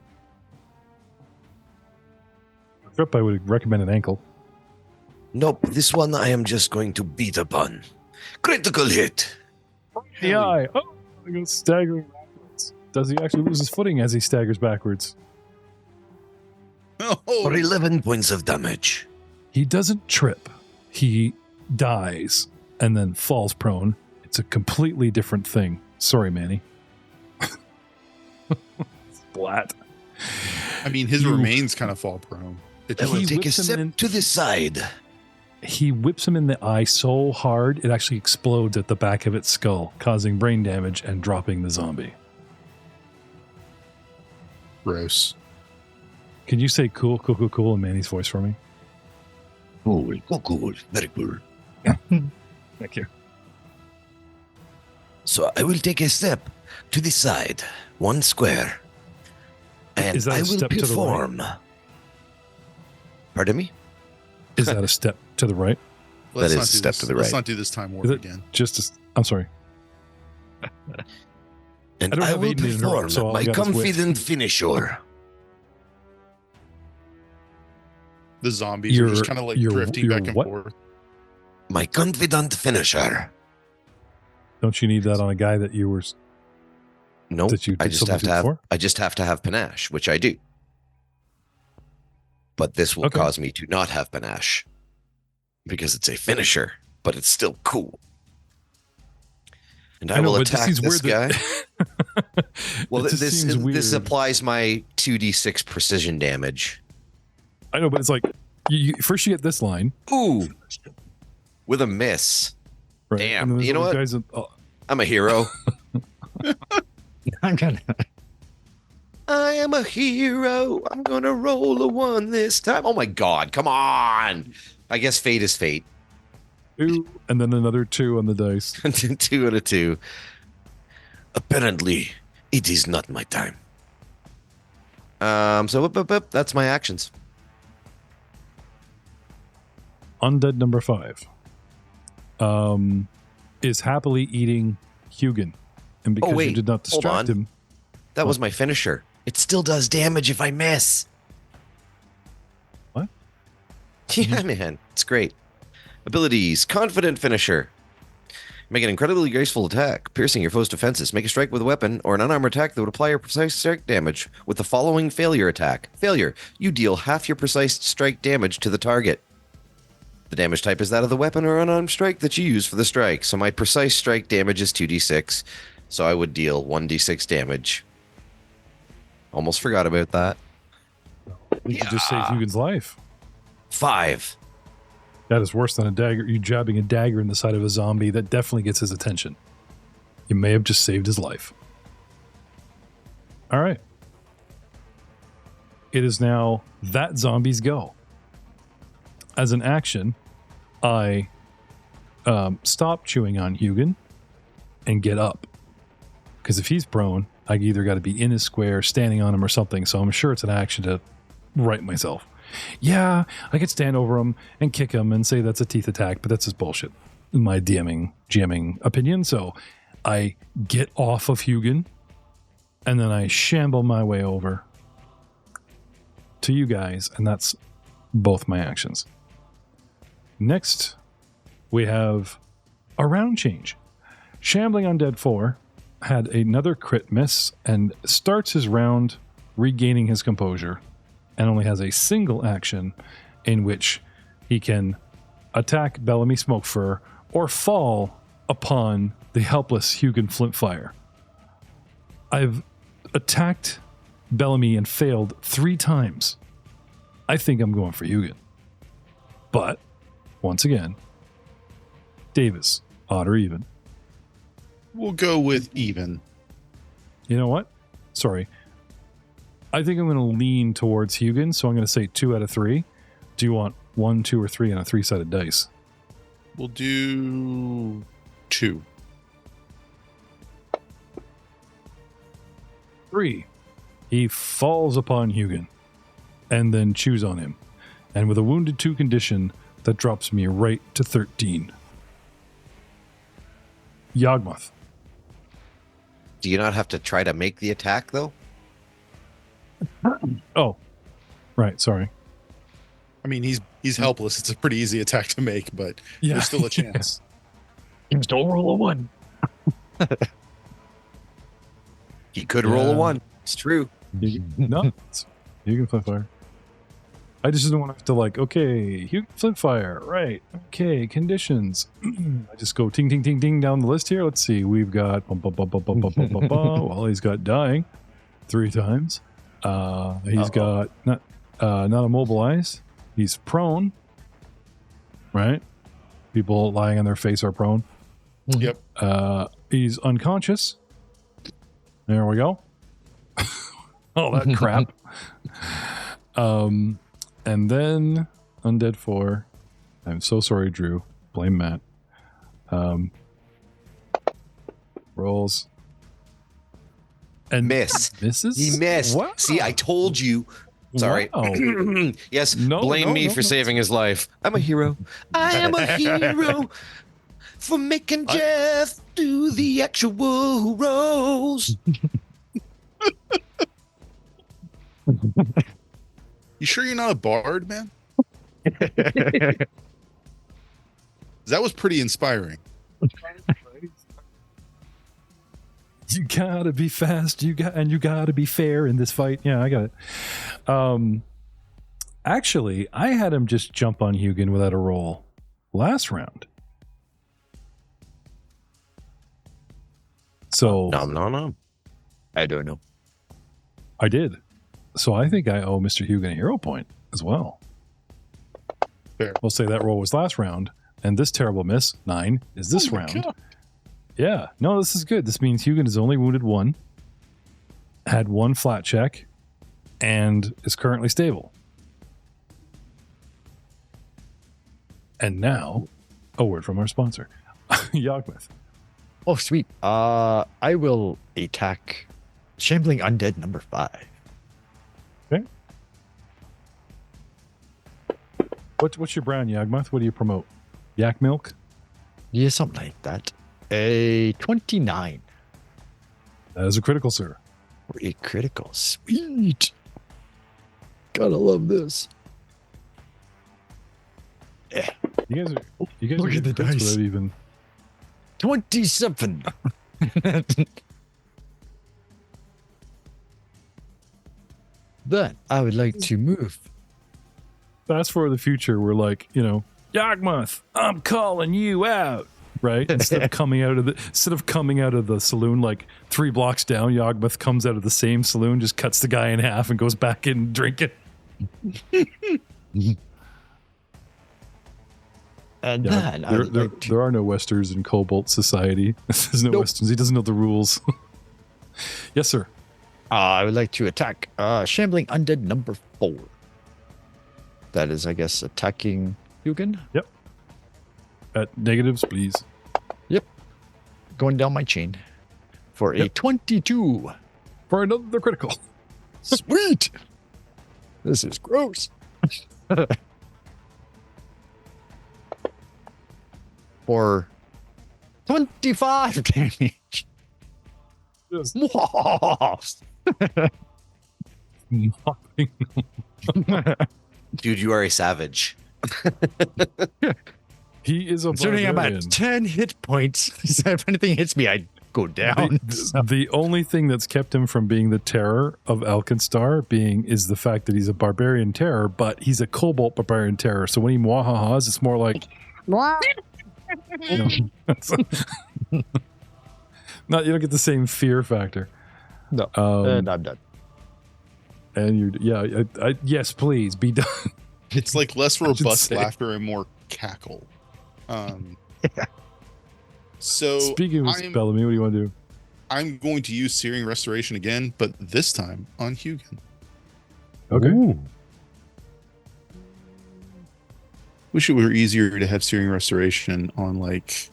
Trip, I would recommend an ankle. Nope, this one I am just going to beat upon. Critical hit. The eye. Oh, he goes staggering backwards. Does he actually lose his footing as he staggers backwards? For 11 points of damage. He doesn't trip. He dies and then falls prone. It's a completely different thing. Sorry, Manny. Splat. I mean, his remains kind of fall prone. I will take a step to the side. He whips him in the eye so hard, it actually explodes at the back of its skull, causing brain damage and dropping the zombie. Gross. Can you say cool, cool, cool, cool in Manny's voice for me? Cool, cool, cool. Very cool. Thank you. So I will take a step to the side, 1 square. And Is that I a will step to the perform. Pardon me? Is that a step to the right? Let's That not is do step this- to the Let's right. not do this time warp Is it again. I'm sorry. And I don't I have will 8 in a row, perform so all I my got is whip. confident finisher. The zombies are just kind of like drifting back and what? forth. My confident finisher. Don't you need that on a guy that you were... Nope. That you I did just something have to have. before? I just have to have panache, which I do. But this will Okay. cause me to not have panache because it's a finisher, but it's still cool. And I, will but attack seems this guy. that- Well, It just this seems this weird. applies my 2d6 precision damage. I know, but it's like, first you get this line. Ooh, with a miss. Right? Damn, And then there's you know all what? these guys I'm a hero. I'm gonna. I am a hero. I'm gonna roll a 1 this time. Oh my god, come on. I guess fate is fate. 2, and then another 2 on the dice. 2 out of 2. Apparently, it is not my time. So that's my actions. Undead number 5 is happily eating Hugin. And because wait, you did not hold distract on. him, That was my finisher. It still does damage if I miss. What? Yeah, man. It's great. Abilities. Confident finisher. Make an incredibly graceful attack, piercing your foe's defenses. Make a strike with a weapon or an unarmored attack that would apply your precise strike damage with the following failure attack. Failure. You deal half your precise strike damage to the target. The damage type is that of the weapon or unarmed strike that you use for the strike. So my precise strike damage is 2d6. So I would deal 1d6 damage. Almost forgot about that. you could just save Hugin's life. 5. That is worse than a dagger. You jabbing a dagger in the side of a zombie. That definitely gets his attention. You may have just saved his life. All right. It is now that zombie's go. As an action, I stop chewing on Hugin and get up. Because if he's prone, I either got to be in his square, standing on him or something. So I'm sure it's an action to right myself. Yeah, I could stand over him and kick him and say that's a teeth attack, but that's just bullshit in my GMing opinion. So I get off of Hugin and then I shamble my way over to you guys, and that's both my actions. Next, we have a round change. Shambling Undead 4 had another crit miss and starts his round regaining his composure and only has a single action in which he can attack Bellamy Smokefur or fall upon the helpless Hugin Flintfire. I've attacked Bellamy and failed 3 times. I think I'm going for Hugin. But, once again, Davis, odd or even? We'll go with even. You know what? Sorry. I think I'm going to lean towards Hugin, so I'm going to say 2 out of 3. Do you want 1, 2, or 3 on a 3-sided dice? We'll do 2. 3. He falls upon Hugin and then chews on him. And with a wounded 2 condition, that drops me right to 13. Yawgmoth. Do you not have to try to make the attack, though? Oh, right. Sorry. I mean, he's helpless. It's a pretty easy attack to make, but there's still a chance. You still roll a 1. He could roll a 1. It's true. No, Hugin Flintfire. I just didn't want to have to okay, Hugin Flintfire, right? Okay, conditions. I just go ting ting ting ting down the list here. Let's see. We've got well, he's got dying 3 times. He's got not immobilized. He's prone. Right? People lying on their face are prone. Yep. He's unconscious. There we go. All that crap. And then Undead 4. I'm so sorry, Drew. Blame Matt. Rolls. And misses? He missed. Wow. See, I told you. Sorry. Wow. Yes, blame me for saving his life. I'm a hero. I am a hero for making Jeff do the actual rolls. You sure you're not a bard, man? That was pretty inspiring. You gotta be fast. You gotta be fair in this fight. Yeah, I got it. Actually, I had him just jump on Hugin without a roll last round. So No. I don't know. I did. So I think I owe Mr. Hugin a hero point as well. Fair. We'll say that roll was last round, and this terrible miss, 9, is this round. God. Yeah. No, this is good. This means Hugin is only wounded 1, had 1 flat check, and is currently stable. And now, a word from our sponsor, Yawgmoth. Oh, sweet. I will attack Shambling Undead number 5. Okay. What's your brand, Yawgmoth? What do you promote? Yak milk? Yeah, something like that. A 29. That is a critical, sir. For a critical. Sweet. Gotta love this. Yeah. You guys Look are at the crits dice. without even 27. Then I would like to move. That's for the future. We're like, Yawgmoth, I'm calling you out, right? Instead of coming out of the saloon like 3 blocks down, Yawgmoth comes out of the same saloon, just cuts the guy in half, and goes back in drinking. And Yeah, then there are no Westerns in Cobalt Society. There's no Westerns. He doesn't know the rules. Yes, sir. I would like to attack Shambling Undead number 4. That is, I guess, attacking Hugin. Yep. At negatives, please. Yep. Going down my chain for a 22. For another critical. Sweet. This is gross. For 25 damage. Just Dude, you are a savage. He is a Considering I'm barbarian. at 10 hit points, if anything hits me, I go down. The only thing that's kept him from being the terror of AlkenStar is the fact that he's a barbarian terror, but he's a kobold barbarian terror. So when he mwahahas, it's more like you don't get the same fear factor. No, I'm done. And yes, please be done. It's like less robust laughter and more cackle. So speaking of Bellamy, what do you want to do? I'm going to use Searing Restoration again, but this time on Hugin. Okay. Ooh. Wish it were easier to have Searing Restoration on like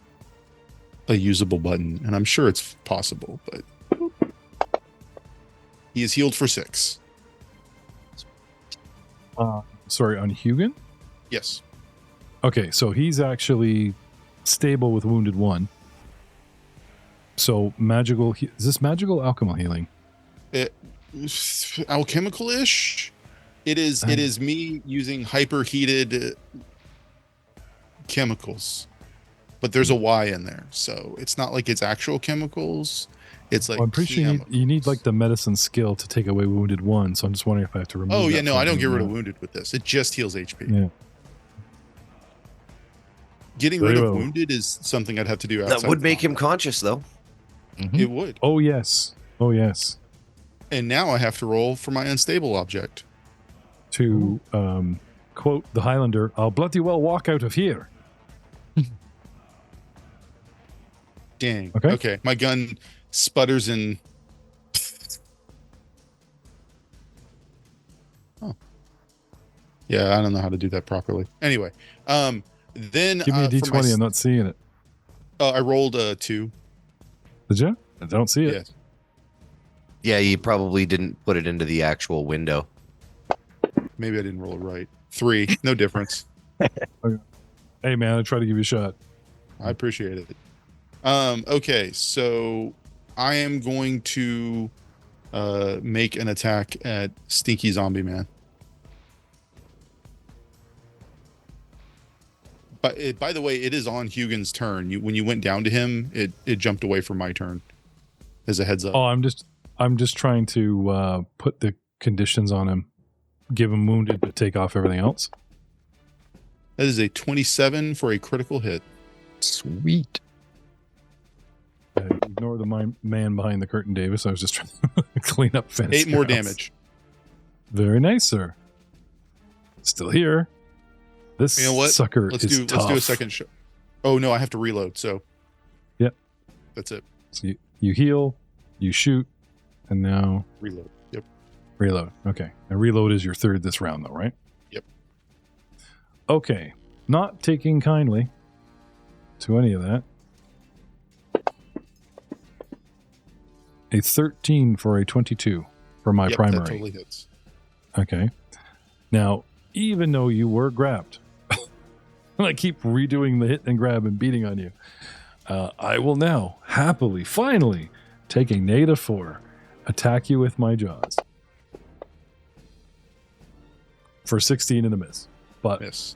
a usable button, and I'm sure it's possible, but he is healed for 6. Sorry, on Hugin? Yes. Okay, so he's actually stable with Wounded 1. So magical, is this magical alchemical healing? Alchemical-ish? It is me using hyperheated chemicals. But there's a Y in there, so it's not like it's actual chemicals. It's like I'm pretty sure you need like the medicine skill to take away Wounded 1, so I'm just wondering if I have to remove Oh, that yeah, no, I don't get rid of now. Wounded with this. It just heals HP. Yeah. Getting rid of Wounded is something I'd have to do outside. That would make him conscious, though. Mhm. It would. Oh, yes. Oh, yes. And now I have to roll for my unstable object. To quote the Highlander, I'll bloody well walk out of here. Dang. Okay. Okay. My gun sputters and. Oh. Yeah, I don't know how to do that properly. Anyway, then Give me a D20, I'm not seeing it. I rolled a 2. Did you? I don't see it. Yes. Yeah, you probably didn't put it into the actual window. Maybe I didn't roll it right. 3. No difference. Hey, man, I try to give you a shot. I appreciate it. Okay, so I am going to make an attack at Stinky Zombie Man. But by the way, it is on Hugin's turn. When you went down to him, it jumped away from my turn. As a heads up. Oh, I'm just trying to put the conditions on him. Give him wounded, but take off everything else. That is a 27 for a critical hit. Sweet. Ignore the man behind the curtain, Davis. I was just trying to clean up fantasy 8 more grounds. damage. Very nice, sir. Still here. This You know what? sucker Let's is do tough. a second shot. Oh no, I have to reload. So. Yep. That's it. So you heal, you shoot, and now Reload. Yep. reload. Okay. And reload is your third this round, though, right? Yep. Okay. Not taking kindly to any of that. A 13 for a 22 for my Yep, primary. that totally hits. Okay. Now, even though you were grabbed, and I keep redoing the hit and grab and beating on you, I will now happily, finally, take a -4, attack you with my jaws. For 16 in a miss. But Miss.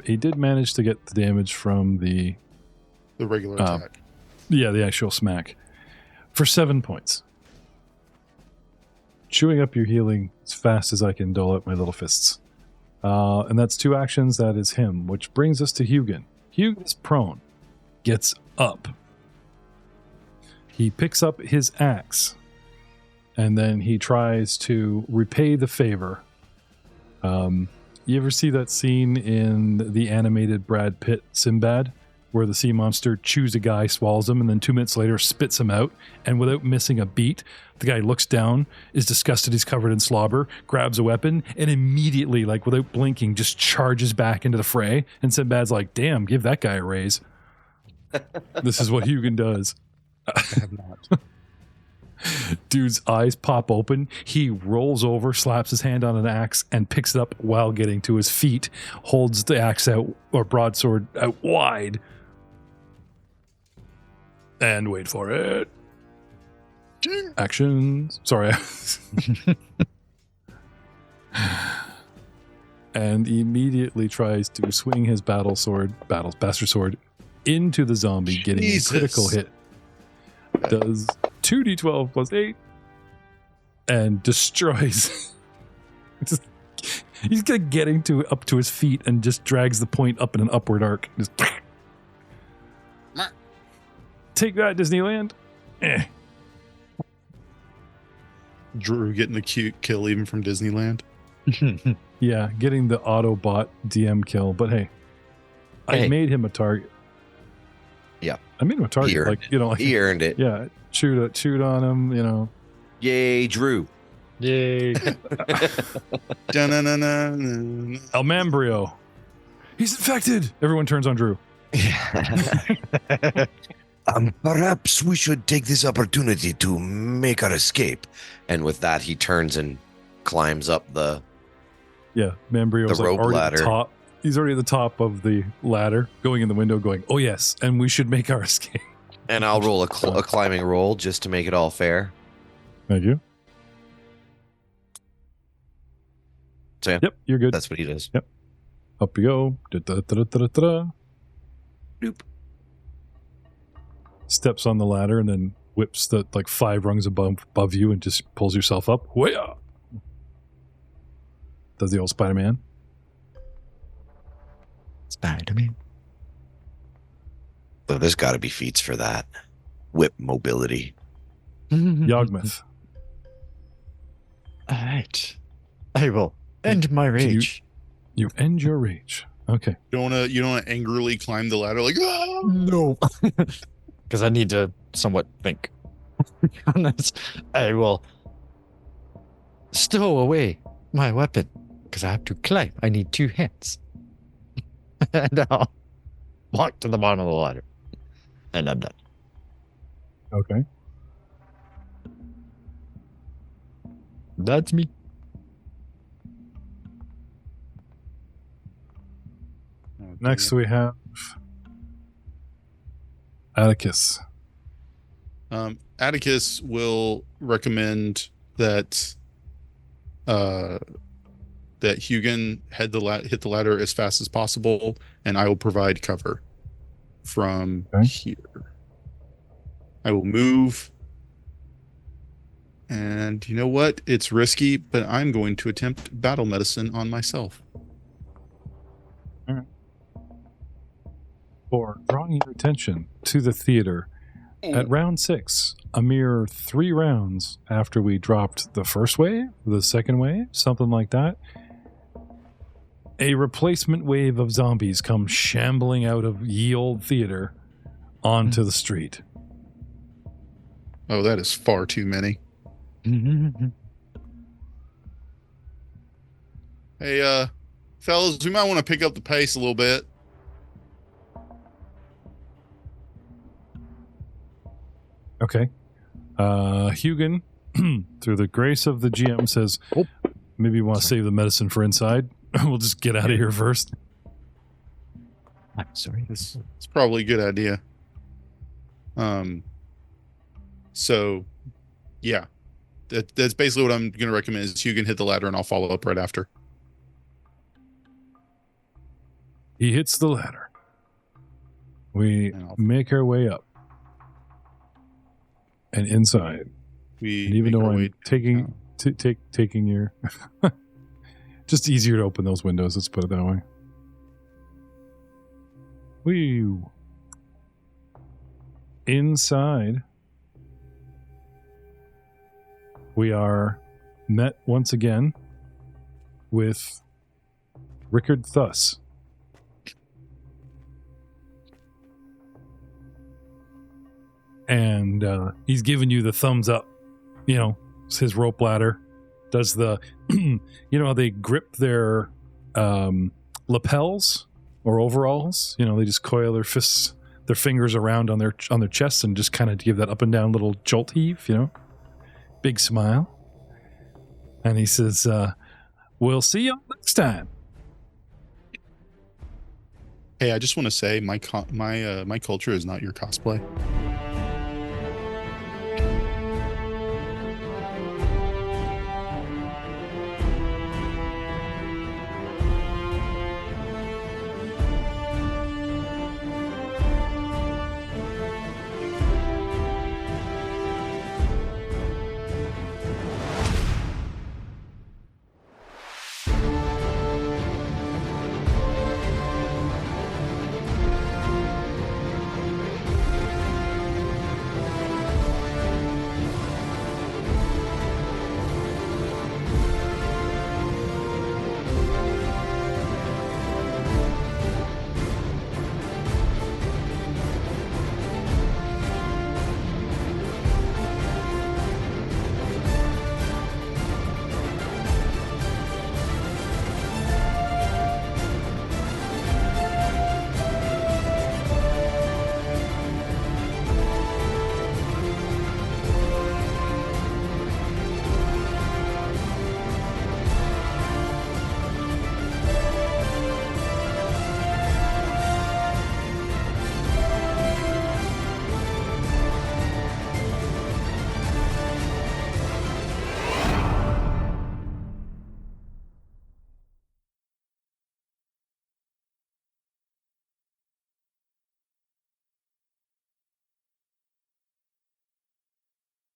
he did manage to get the damage from the The regular attack. the actual smack. For 7 points. Chewing up your healing as fast as I can dole out my little fists. And that's 2 actions. That is him, which brings us to Hugin. Hugin is prone. Gets up. He picks up his axe. And then he tries to repay the favor. You ever see that scene in the animated Brad Pitt Sinbad? Where the sea monster chews a guy, swallows him, and then 2 minutes later spits him out. And without missing a beat, the guy looks down, is disgusted he's covered in slobber, grabs a weapon, and immediately, like without blinking, just charges back into the fray. And Sinbad's like, damn, give that guy a raise. This is what Hugin does. I have not. Dude's eyes pop open. He rolls over, slaps his hand on an axe, and picks it up while getting to his feet, holds the axe out, or broadsword out wide. And wait for it. Actions. Sorry. and immediately tries to swing his bastard sword into the zombie, getting a critical hit. Does 2d12 plus 8 and destroys. He's getting up to his feet and just drags the point up in an upward arc. Just take that, Disneyland. Drew getting the cute kill even from Disneyland. Yeah, getting the Autobot DM kill. But hey, I made him a target. Yeah, I made him a target. He earned it. Yeah, shoot on him. Yay, Drew. Yay. El Mambrio. He's infected. Everyone turns on Drew. Perhaps we should take this opportunity to make our escape. And with that, he turns and climbs up the Mambrio's rope already ladder. At the top. He's already at the top of the ladder, going in the window, going, "Oh yes, and we should make our escape." And I'll roll a climbing roll just to make it all fair. Thank you. So yeah, Yep, you're good. that's what he does. Yep. Up you go. Da-da-da-da-da-da. Doop. Steps on the ladder and then whips the 5 rungs above you and just pulls yourself up. Way up. Does the old Spider-Man. Spider-Man. So there's got to be feats for that. Whip mobility. Yawgmoth. All right. I will end my rage. You end your rage. Okay. You don't wanna angrily climb the ladder like, ah! No. Because I need to somewhat think on this. I will stow away my weapon because I have to climb. I need 2 hands. And I'll walk to the bottom of the ladder. And I'm done. Okay. That's me. Next we have Atticus. Atticus will recommend that Hugin hit the ladder as fast as possible, and I will provide cover from here. I will move, and you know what? It's risky, but I'm going to attempt battle medicine on myself. For drawing your attention to the theater, at round 6, a mere 3 rounds after we dropped the first wave, the second wave, something like that, a replacement wave of zombies come shambling out of ye old theater onto the street. Oh, that is far too many. Hey, fellas, we might want to pick up the pace a little bit. Okay. Hugin, through the grace of the GM, says, maybe you want to save the medicine for inside. We'll just get out of here first. I'm sorry. It's probably a good idea. So, yeah. That's basically what I'm going to recommend is you can hit the ladder and I'll follow up right after. He hits the ladder. We make our way up. And inside. And even though I'm taking your... just easier to open those windows, let's put it that way. Wee. Inside, we are met once again with Rickard Thus. And he's giving you the thumbs up. You know, it's his rope ladder. Does the, you know how they grip their lapels or overalls? You know, they just coil their fingers around on their chests and just kind of give that up and down little jolt heave, you know? Big smile. And he says, we'll see you next time. Hey, I just want to say my culture is not your cosplay.